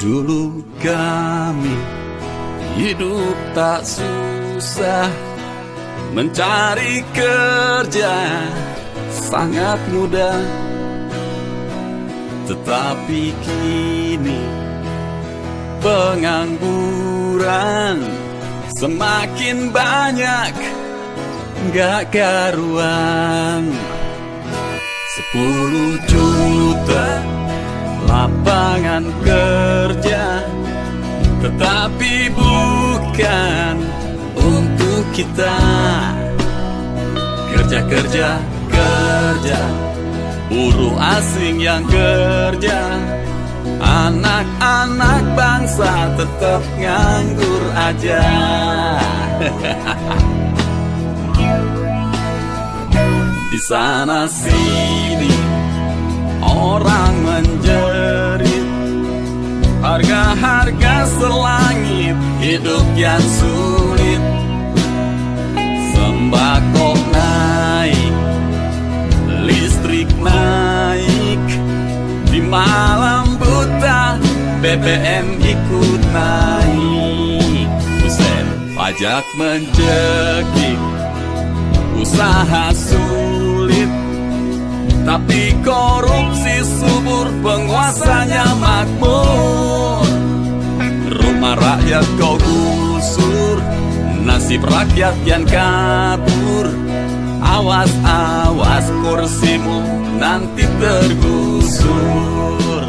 Dulu kami hidup tak susah, mencari kerja sangat mudah. Tetapi kini pengangguran semakin banyak, gak karuan. 10 juta lapangan kerja, tetapi bukan untuk kita. Kerja, buruh asing yang kerja, anak-anak bangsa tetap nganggur aja. Di sana sini orang menjerit, harga-harga selangit, hidup yang sulit. Sembako naik, listrik naik, di malam buta BBM ikut naik. Buset, pajak mencekik, usaha sulit, tapi korupsi subur, penguasanya makmur. Rumah rakyat kau gusur, nasib rakyat yang kabur. Awas, awas kursimu nanti tergusur.